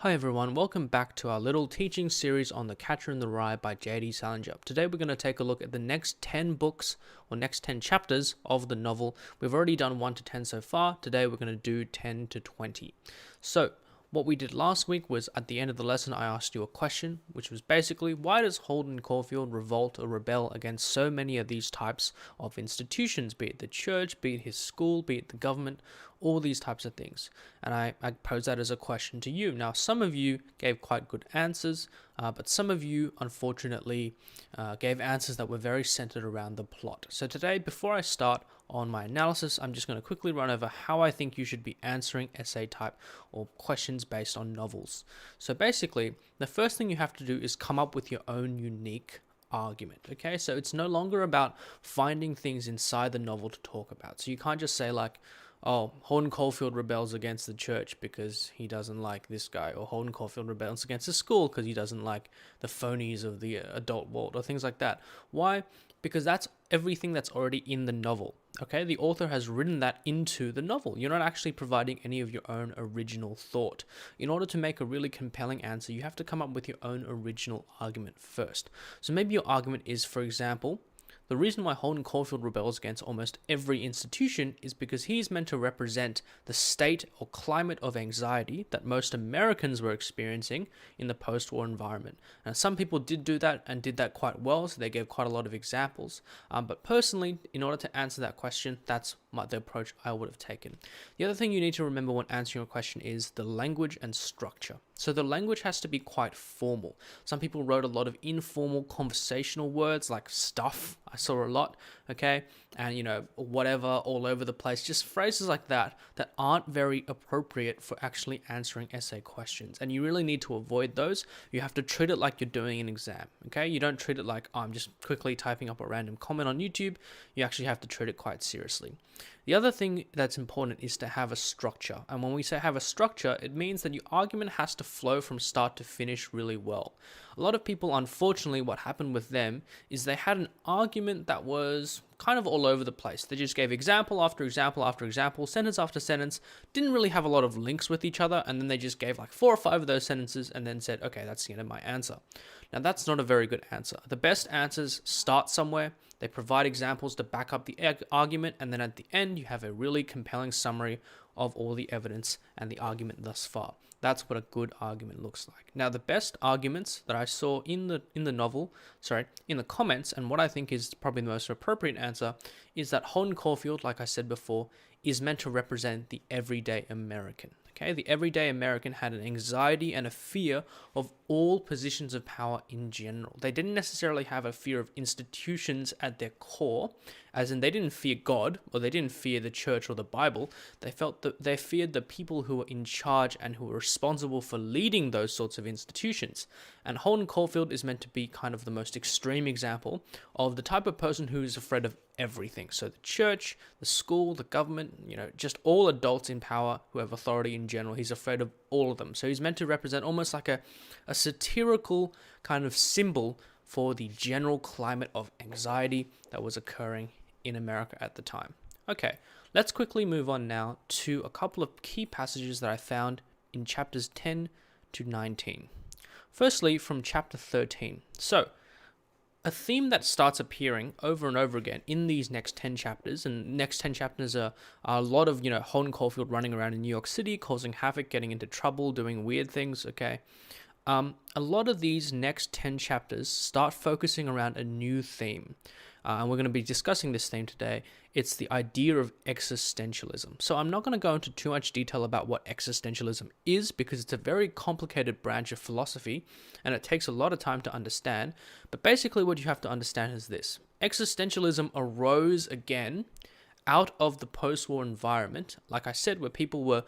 Hi everyone, welcome back to our little teaching series on The Catcher in the Rye by J.D. Salinger. Today we're going to take a look at the next 10 books or next 10 chapters of the novel. We've already done 1 to 10 so far. Today we're going to do 10 to 20. So, what we did last week was at the end of the lesson I asked you a question, which was basically, why does Holden Caulfield revolt or rebel against so many of these types of institutions, be it the church, be it his school, be it the government, all these types of things? And I pose that as a question to you. Now, some of you gave quite good answers, but some of you, unfortunately, gave answers that were very centered around the plot. So today, before I start on my analysis, I'm just going to quickly run over how I think you should be answering essay type or questions based on novels. So basically, the first thing you have to do is come up with your own unique argument. Okay, so it's no longer about finding things inside the novel to talk about. So you can't just say like, oh, Holden Caulfield rebels against the church because he doesn't like this guy, or Holden Caulfield rebels against the school because he doesn't like the phonies of the adult world, or things like that. Why? Because that's everything that's already in the novel. Okay, the author has written that into the novel. You're not actually providing any of your own original thought. In order to make a really compelling answer, you have to come up with your own original argument first. So maybe your argument is, for example, the reason why Holden Caulfield rebels against almost every institution is because he is meant to represent the state or climate of anxiety that most Americans were experiencing in the post-war environment. Now, some people did do that and did that quite well, so they gave quite a lot of examples. But personally, in order to answer that question, that's the approach I would have taken. The other thing you need to remember when answering a question is the language and structure. So the language has to be quite formal. Some people wrote a lot of informal conversational words like stuff. I saw a lot, okay? And, whatever, all over the place. Just phrases like that aren't very appropriate for actually answering essay questions. And you really need to avoid those. You have to treat it like you're doing an exam, okay? You don't treat it like, oh, I'm just quickly typing up a random comment on YouTube. You actually have to treat it quite seriously. The other thing that's important is to have a structure. And when we say have a structure, it means that your argument has to flow from start to finish really well. A lot of people, unfortunately, what happened with them is they had an argument that was kind of all over the place. They just gave example after example after example, sentence after sentence, didn't really have a lot of links with each other, and then they just gave like 4 or 5 of those sentences and then said, okay, that's the end of my answer. Now, that's not a very good answer. The best answers start somewhere. They provide examples to back up the argument, and then at the end, you have a really compelling summary of all the evidence and the argument thus far. That's what a good argument looks like. Now, the best arguments that I saw in the comments, and what I think is probably the most appropriate answer, is that Holden Caulfield, like I said before, is meant to represent the everyday American. Okay, the everyday American had an anxiety and a fear of all positions of power in general. They didn't necessarily have a fear of institutions at their core, as in they didn't fear God, or they didn't fear the church or the Bible. They feared the people who were in charge and who were responsible for leading those sorts of institutions. And Holden Caulfield is meant to be kind of the most extreme example of the type of person who is afraid of everything. So the church, the school, the government, just all adults in power who have authority in general. He's afraid of all of them. So he's meant to represent almost like a satirical kind of symbol for the general climate of anxiety that was occurring in America at the time. Okay, let's quickly move on now to a couple of key passages that I found in chapters 10 to 19. Firstly, from chapter 13. So, a theme that starts appearing over and over again in these next 10 chapters, and next 10 chapters are a lot of, Holden Caulfield running around in New York City, causing havoc, getting into trouble, doing weird things, okay? A lot of these next 10 chapters start focusing around a new theme. And we're going to be discussing this theme today. It's the idea of existentialism. So I'm not going to go into too much detail about what existentialism is, because it's a very complicated branch of philosophy and it takes a lot of time to understand. But basically what you have to understand is this. Existentialism arose again out of the post-war environment, like I said, where people were,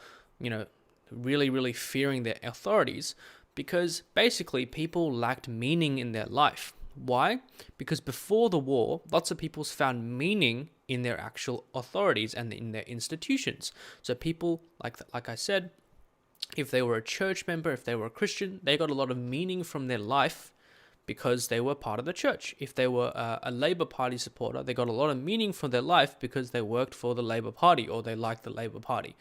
really, really fearing their authorities, because basically people lacked meaning in their life. Why? Because before the war, lots of people found meaning in their actual authorities and in their institutions. So people, like I said, if they were a church member, if they were a Christian, they got a lot of meaning from their life because they were part of the church. If they were a Labour Party supporter, they got a lot of meaning from their life because they worked for the Labour Party or they liked the Labour Party.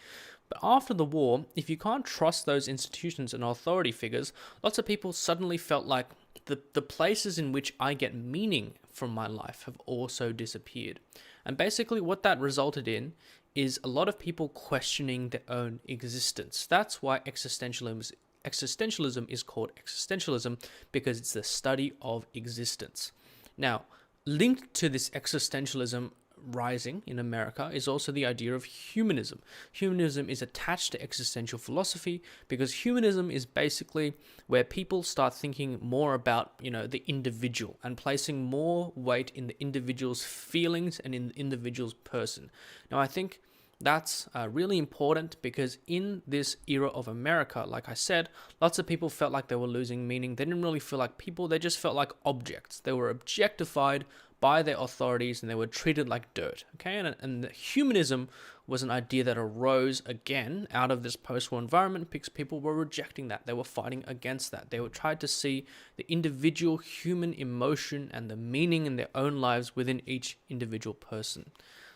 But after the war, if you can't trust those institutions and authority figures, lots of people suddenly felt like the places in which I get meaning from my life have also disappeared. And basically what that resulted in is a lot of people questioning their own existence. That's why existentialism is called existentialism, because it's the study of existence. Now, linked to this existentialism rising in America is also the idea of humanism. Humanism is attached to existential philosophy because humanism is basically where people start thinking more about, the individual and placing more weight in the individual's feelings and in the individual's person. Now, I think that's really important because in this era of America, like I said, lots of people felt like they were losing meaning. They didn't really feel like people, they just felt like objects. They were objectified by their authorities and they were treated like dirt. Okay, and humanism was an idea that arose again out of this post-war environment because people were rejecting that. They were fighting against that. They were trying to see the individual human emotion and the meaning in their own lives within each individual person.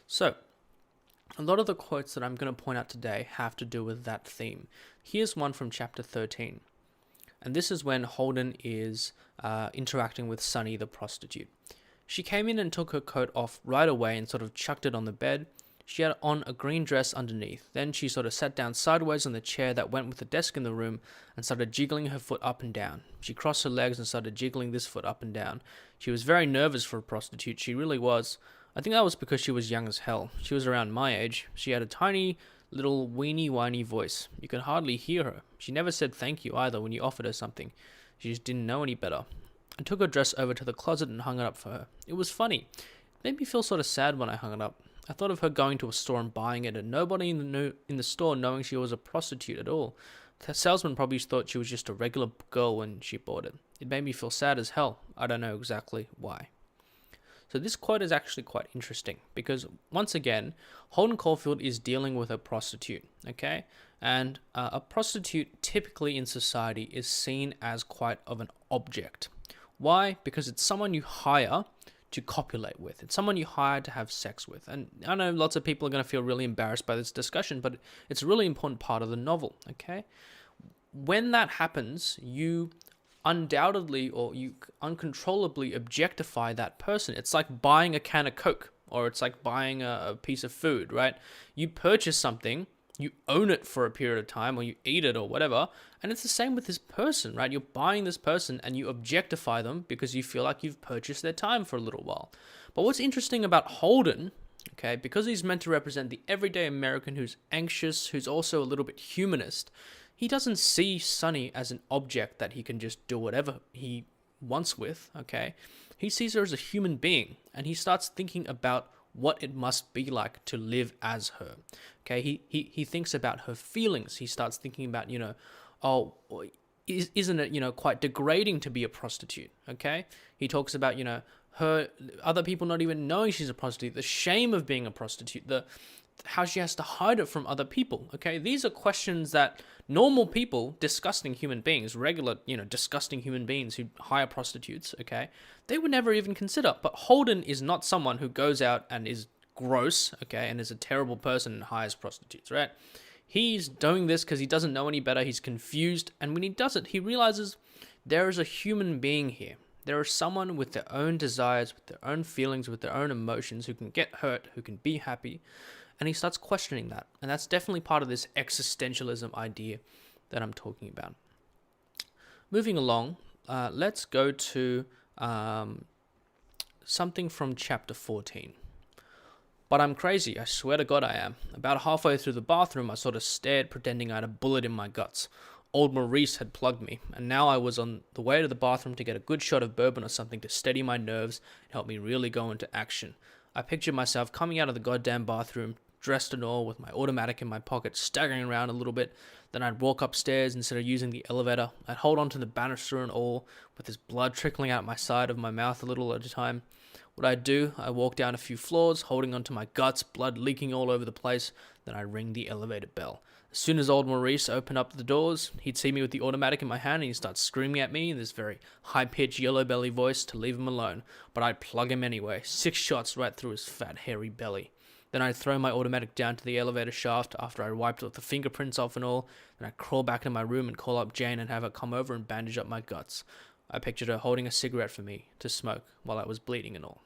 So, a lot of the quotes that I'm going to point out today have to do with that theme. Here's one from chapter 13. And this is when Holden is interacting with Sunny, the prostitute. She came in and took her coat off right away and sort of chucked it on the bed. She had on a green dress underneath. Then she sort of sat down sideways on the chair that went with the desk in the room and started jiggling her foot up and down. She crossed her legs and started jiggling this foot up and down. She was very nervous for a prostitute. She really was. I think that was because she was young as hell. She was around my age. She had a tiny little weeny whiny voice. You could hardly hear her. She never said thank you either when you offered her something. She just didn't know any better. I took her dress over to the closet and hung it up for her. It was funny. It made me feel sort of sad when I hung it up. I thought of her going to a store and buying it and nobody in the store knowing she was a prostitute at all. The salesman probably thought she was just a regular girl when she bought it. It made me feel sad as hell. I don't know exactly why. So this quote is actually quite interesting because, once again, Holden Caulfield is dealing with a prostitute, okay? And a prostitute typically in society is seen as quite of an object. Why? Because it's someone you hire to copulate with. It's someone you hire to have sex with. And I know lots of people are going to feel really embarrassed by this discussion, but it's a really important part of the novel, okay? When that happens, you undoubtedly or you uncontrollably objectify that person. It's like buying a can of Coke or it's like buying a piece of food, right? You purchase something, you own it for a period of time or you eat it or whatever, and it's the same with this person, right? You're buying this person and you objectify them because you feel like you've purchased their time for a little while. But what's interesting about Holden, okay, because he's meant to represent the everyday American who's anxious, who's also a little bit humanist, he doesn't see Sunny as an object that he can just do whatever he wants with, okay? He sees her as a human being, and he starts thinking about what it must be like to live as her, okay? He thinks about her feelings. He starts thinking about, isn't it, quite degrading to be a prostitute, okay? He talks about, her, other people not even knowing she's a prostitute, the shame of being a prostitute, how she has to hide it from other people, okay? These are questions that normal people, disgusting human beings, regular, disgusting human beings who hire prostitutes, okay, they would never even consider. But Holden is not someone who goes out and is gross, okay, and is a terrible person and hires prostitutes, right? He's doing this because he doesn't know any better. He's confused. And when he does it, he realizes there is a human being here. There is someone with their own desires, with their own feelings, with their own emotions, who can get hurt, who can be happy. And he starts questioning that. And that's definitely part of this existentialism idea that I'm talking about. Moving along, let's go to something from chapter 14. But I'm crazy, I swear to God I am. About halfway through the bathroom, I sort of stared, pretending I had a bullet in my guts. Old Maurice had plugged me, and now I was on the way to the bathroom to get a good shot of bourbon or something to steady my nerves and help me really go into action. I pictured myself coming out of the goddamn bathroom, dressed and all, with my automatic in my pocket, staggering around a little bit. Then I'd walk upstairs instead of using the elevator. I'd hold onto the banister and all, with this blood trickling out my side of my mouth a little at a time. What I'd do, I walk down a few floors, holding onto my guts, blood leaking all over the place. Then I'd ring the elevator bell. As soon as old Maurice opened up the doors, he'd see me with the automatic in my hand and he'd start screaming at me in this very high-pitched yellow belly voice to leave him alone. But I'd plug him anyway, 6 shots right through his fat, hairy belly. Then I'd throw my automatic down to the elevator shaft after I wiped all the fingerprints off and all. Then I'd crawl back into my room and call up Jane and have her come over and bandage up my guts. I pictured her holding a cigarette for me to smoke while I was bleeding and all.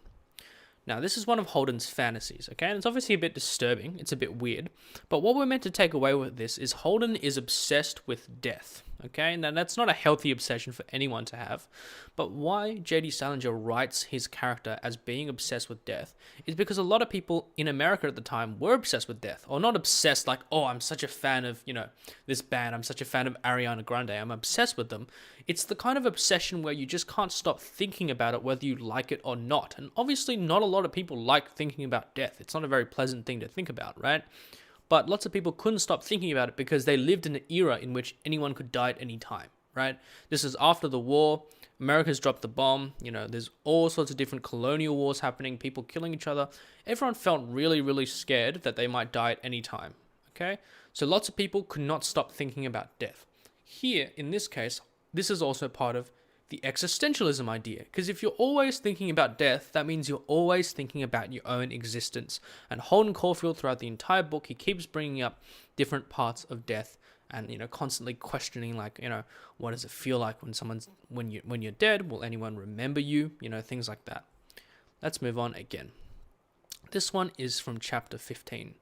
Now, this is one of Holden's fantasies, okay? And it's obviously a bit disturbing. It's a bit weird. But what we're meant to take away with this is Holden is obsessed with death, okay? Now, that's not a healthy obsession for anyone to have. But why J.D. Salinger writes his character as being obsessed with death is because a lot of people in America at the time were obsessed with death. Or not obsessed like, oh, I'm such a fan of, this band. I'm such a fan of Ariana Grande. I'm obsessed with them. It's the kind of obsession where you just can't stop thinking about it whether you like it or not. And obviously not a lot of people like thinking about death. It's not a very pleasant thing to think about, right? But lots of people couldn't stop thinking about it because they lived in an era in which anyone could die at any time, right? This is after the war. America's dropped the bomb. There's all sorts of different colonial wars happening, people killing each other. Everyone felt really, really scared that they might die at any time, okay? So lots of people could not stop thinking about death. Here, in this case, this is also part of the existentialism idea. Because if you're always thinking about death, that means you're always thinking about your own existence. And Holden Caulfield, throughout the entire book, he keeps bringing up different parts of death and, constantly questioning, like, what does it feel like when you're dead? Will anyone remember you? Things like that. Let's move on again. This one is from chapter 15.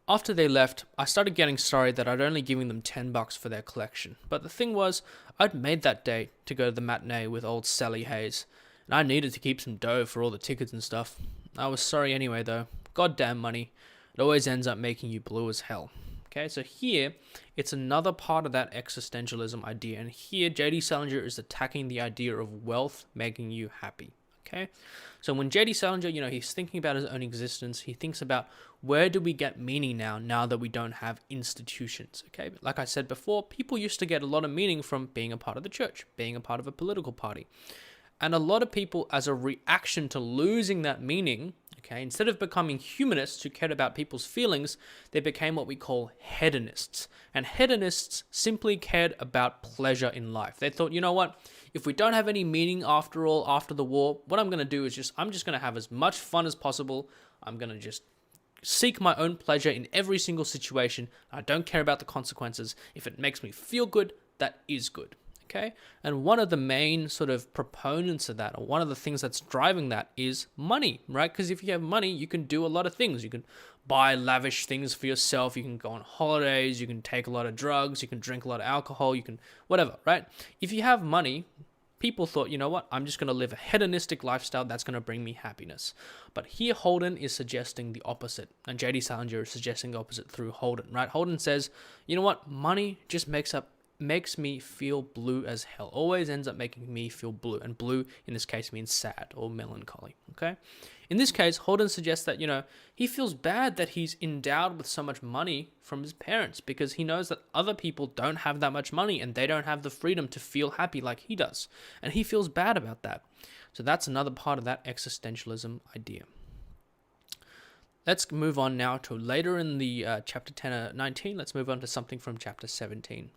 After they left, I started getting sorry that I'd only given them $10 for their collection. But the thing was, I'd made that date to go to the matinee with old Sally Hayes, and I needed to keep some dough for all the tickets and stuff. I was sorry anyway, though. Goddamn money. It always ends up making you blue as hell. Okay, so here, it's another part of that existentialism idea, and here J.D. Salinger is attacking the idea of wealth making you happy. Okay, so when J.D. Salinger, he's thinking about his own existence, he thinks about where do we get meaning now that we don't have institutions, okay? But like I said before, people used to get a lot of meaning from being a part of the church, being a part of a political party. And a lot of people, as a reaction to losing that meaning, okay, instead of becoming humanists who cared about people's feelings, they became what we call hedonists. And hedonists simply cared about pleasure in life. They thought, you know what? If we don't have any meaning after all, after the war, what I'm going to do is I'm just going to have as much fun as possible. I'm going to just seek my own pleasure in every single situation. I don't care about the consequences. If it makes me feel good, that is good. Okay? And one of the main sort of proponents of that, or one of the things that's driving that, is money, right? Because if you have money, you can do a lot of things. You can buy lavish things for yourself. You can go on holidays. You can take a lot of drugs. You can drink a lot of alcohol. You can whatever, right? If you have money, people thought, you know what? I'm just going to live a hedonistic lifestyle that's going to bring me happiness. But here Holden is suggesting the opposite. And J.D. Salinger is suggesting the opposite through Holden, right? Holden says, you know what? Money just makes me feel blue as hell. Always ends up making me feel blue. And blue, in this case, means sad or melancholy, okay? In this case, Holden suggests that, he feels bad that he's endowed with so much money from his parents because he knows that other people don't have that much money and they don't have the freedom to feel happy like he does. And he feels bad about that. So that's another part of that existentialism idea. Let's move on now to later in the chapter 10 or 19. Let's move on to something from chapter 17.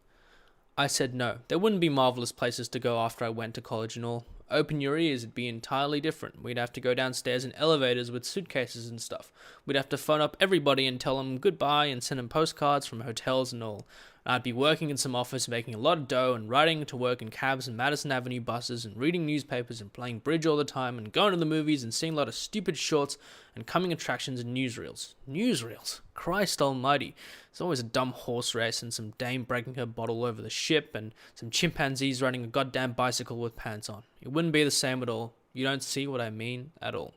I said no. There wouldn't be marvelous places to go after I went to college and all. Open your ears, it'd be entirely different. We'd have to go downstairs in elevators with suitcases and stuff. We'd have to phone up everybody and tell them goodbye and send them postcards from hotels and all. I'd be working in some office, making a lot of dough and riding to work in cabs and Madison Avenue buses and reading newspapers and playing bridge all the time and going to the movies and seeing a lot of stupid shorts and coming attractions and newsreels. Newsreels? Christ almighty. There's always a dumb horse race and some dame breaking her bottle over the ship and some chimpanzees riding a goddamn bicycle with pants on. It wouldn't be the same at all. You don't see what I mean at all.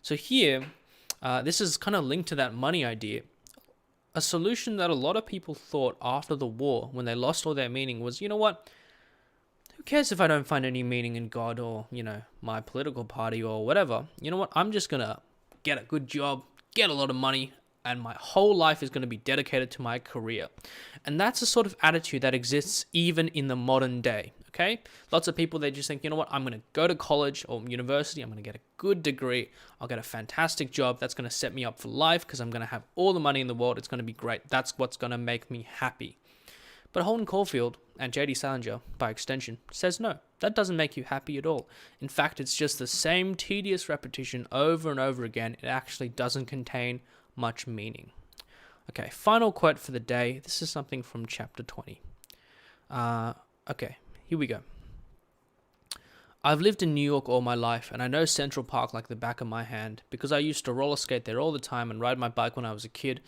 So here, this is kind of linked to that money idea. A solution that a lot of people thought after the war, when they lost all their meaning, was, you know what? Who cares if I don't find any meaning in God or, my political party or whatever? You know what? I'm just going to get a good job, get a lot of money, and my whole life is going to be dedicated to my career. And that's a sort of attitude that exists even in the modern day, okay? Lots of people, they just think, you know what? I'm going to go to college or university. I'm going to get a good degree. I'll get a fantastic job. That's going to set me up for life because I'm going to have all the money in the world. It's going to be great. That's what's going to make me happy. But Holden Caulfield, and J.D. Salinger, by extension, says no, that doesn't make you happy at all. In fact, it's just the same tedious repetition over and over again. It actually doesn't contain much meaning. Okay, final quote for the day. This is something from chapter 20. Okay, here we go. I've lived in New York all my life, and I know Central Park like the back of my hand because I used to roller skate there all the time and ride my bike when I was a kid,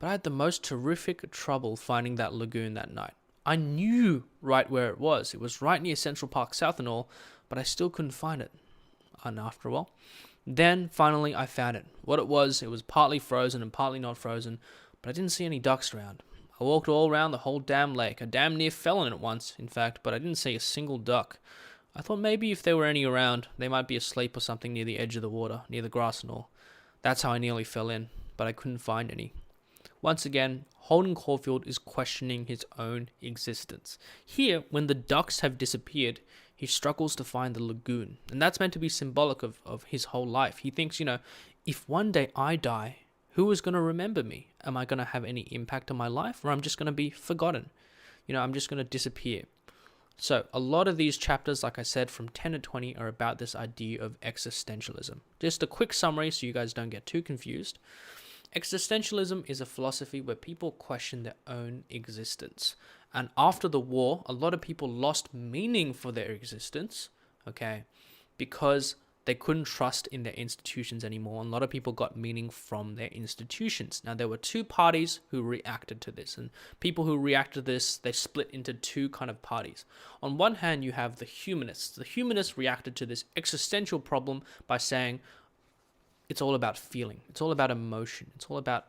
but I had the most terrific trouble finding that lagoon that night. I knew right where it was. It was right near Central Park South and all, but I still couldn't find it. And after a while, then finally I found it. What it was partly frozen and partly not frozen, but I didn't see any ducks around. I walked all around the whole damn lake. I damn near fell in it once, in fact, but I didn't see a single duck. I thought maybe if there were any around, they might be asleep or something near the edge of the water, near the grass and all. That's how I nearly fell in, but I couldn't find any. Once again, Holden Caulfield is questioning his own existence. Here, when the ducks have disappeared, he struggles to find the lagoon. And that's meant to be symbolic of his whole life. He thinks, if one day I die, who is going to remember me? Am I going to have any impact on my life? Or I'm just going to be forgotten? I'm just going to disappear. So a lot of these chapters, like I said, from 10 to 20 are about this idea of existentialism. Just a quick summary so you guys don't get too confused. Existentialism is a philosophy where people question their own existence. And after the war, a lot of people lost meaning for their existence, okay, because they couldn't trust in their institutions anymore. And a lot of people got meaning from their institutions. Now, there were two parties who reacted to this. And people who reacted to this, they split into two kind of parties. On one hand, you have the humanists. The humanists reacted to this existential problem by saying, it's all about feeling. It's all about emotion. It's all about,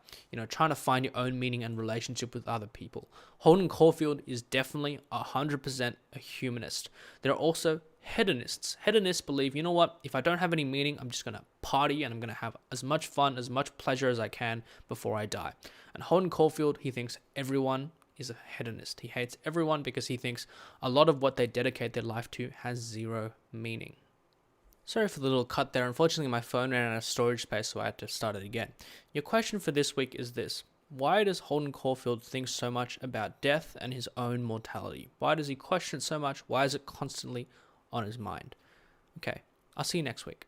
trying to find your own meaning and relationship with other people. Holden Caulfield is definitely 100% a humanist. There are also hedonists. Hedonists believe, if I don't have any meaning, I'm just going to party and I'm going to have as much fun, as much pleasure as I can before I die. And Holden Caulfield, he thinks everyone is a hedonist. He hates everyone because he thinks a lot of what they dedicate their life to has zero meaning. Sorry for the little cut there. Unfortunately, my phone ran out of storage space, so I had to start it again. Your question for this week is this. Why does Holden Caulfield think so much about death and his own mortality? Why does he question it so much? Why is it constantly on his mind? Okay, I'll see you next week.